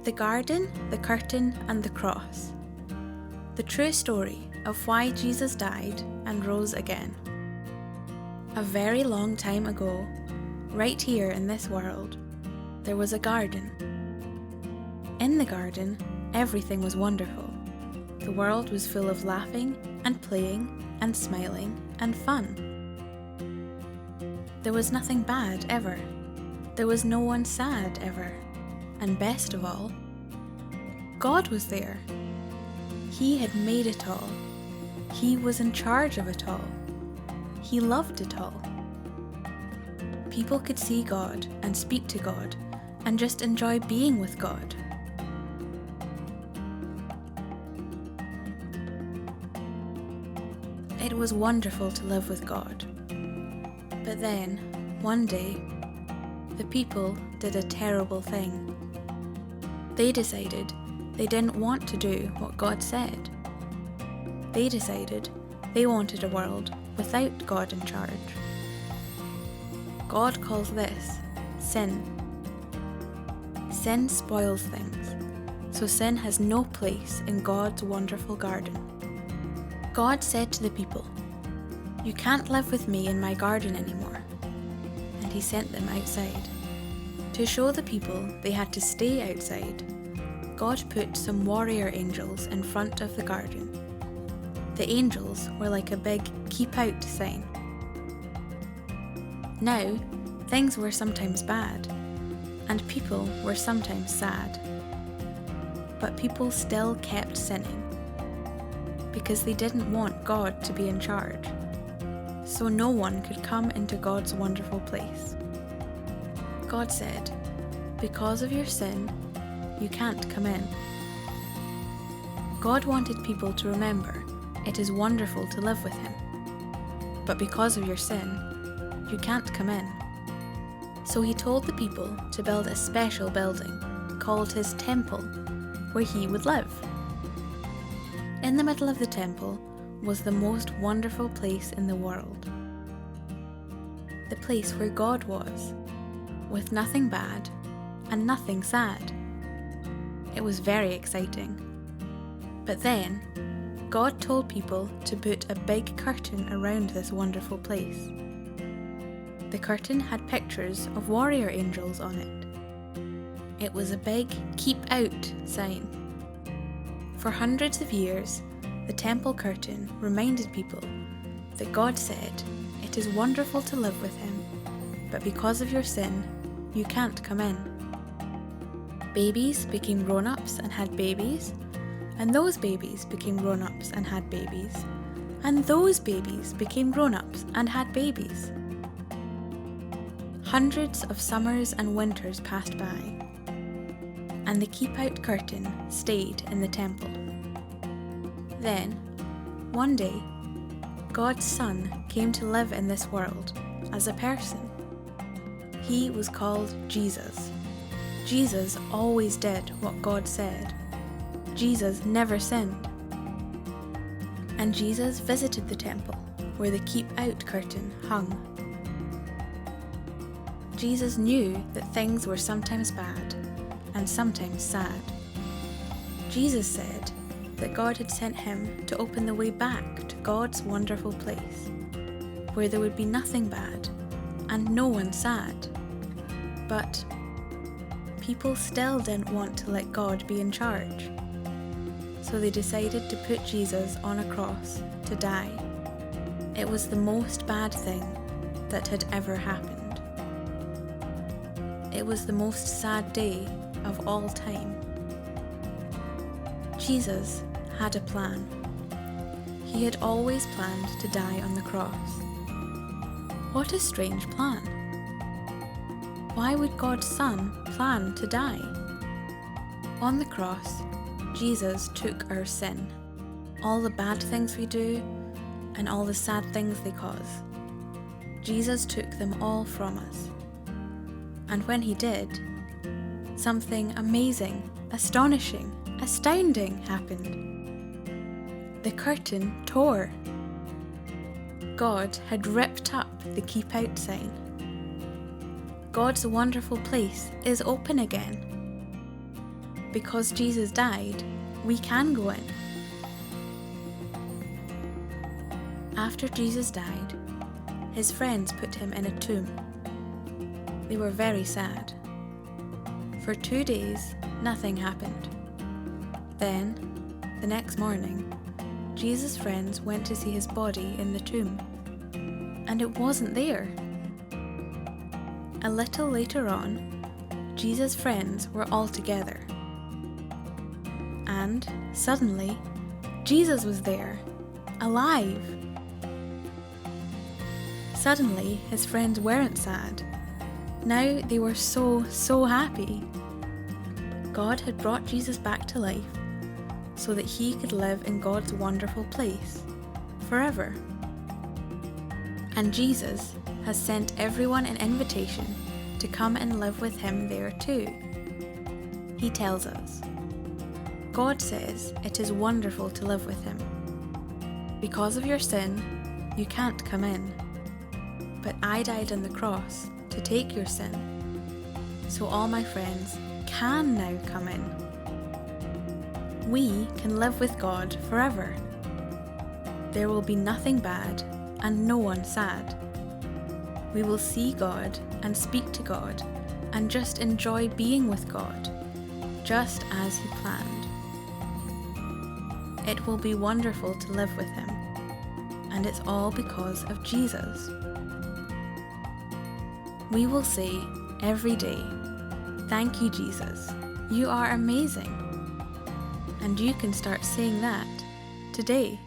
The garden, the curtain, and the cross. The true story of why Jesus died and rose again. A very long time ago, right here in this world, there was a garden. In the garden, everything was wonderful. The world was full of laughing and playing and smiling and fun. There was nothing bad ever. There was no one sad ever. And best of all, God was there. He had made it all. He was in charge of it all. He loved it all. People could see God and speak to God and just enjoy being with God. It was wonderful to live with God. But then, one day, the people did a terrible thing. They decided they didn't want to do what God said. They decided they wanted a world without God in charge. God calls this sin. Sin spoils things, so sin has no place in God's wonderful garden. God said to the people, "You can't live with me in my garden anymore," and he sent them outside. To show the people they had to stay outside, God put some warrior angels in front of the garden. The angels were like a big "keep out" sign. Now, things were sometimes bad, and people were sometimes sad. But people still kept sinning, because they didn't want God to be in charge. So no one could come into God's wonderful place. God said, "Because of your sin, you can't come in." God wanted people to remember it is wonderful to live with Him. But because of your sin, you can't come in. So He told the people to build a special building called His temple, where He would live. In the middle of the temple was the most wonderful place in the world. The place where God was, with nothing bad and nothing sad. It was very exciting. But then, God told people to put a big curtain around this wonderful place. The curtain had pictures of warrior angels on it. It was a big "keep out" sign. For hundreds of years, the temple curtain reminded people that God said, "It is wonderful to live with Him, but because of your sin, you can't come in." Babies became grown-ups and had babies, and those babies became grown-ups and had babies, and those babies became grown-ups and had babies. Hundreds of summers and winters passed by, and the keep-out curtain stayed in the temple. Then, one day, God's Son came to live in this world as a person. He was called Jesus. Jesus always did what God said. Jesus never sinned. And Jesus visited the temple where the keep-out curtain hung. Jesus knew that things were sometimes bad and sometimes sad. Jesus said that God had sent Him to open the way back to God's wonderful place, where there would be nothing bad and no one sad. But people still didn't want to let God be in charge. So they decided to put Jesus on a cross to die. It was the most bad thing that had ever happened. It was the most sad day of all time. Jesus had a plan. He had always planned to die on the cross. What a strange plan. Why would God's Son plan to die? On the cross, Jesus took our sin, all the bad things we do, and all the sad things they cause. Jesus took them all from us. And when He did, something amazing, astonishing, astounding happened. The curtain tore. God had ripped up the keep out sign. God's wonderful place is open again. because Jesus died, we can go in. After Jesus died, his friends put him in a tomb. They were very sad. For 2 days, nothing happened. Then, the next morning, Jesus' friends went to see his body in the tomb, and it wasn't there. A little later on, Jesus' friends were all together. And suddenly, Jesus was there, alive. Suddenly, his friends weren't sad. Now they were so happy. God had brought Jesus back to life so that he could live in God's wonderful place forever. And Jesus has sent everyone an invitation to come and live with him there too. He tells us, God says it is wonderful to live with him. Because of your sin, you can't come in. But I died on the cross to take your sin, so all my friends can now come in. We can live with God forever. There will be nothing bad and no one sad. We will see God and speak to God and just enjoy being with God, just as he planned. It will be wonderful to live with him, and it's all because of Jesus. We will say every day, "Thank you, Jesus. You are amazing." And you can start saying that today.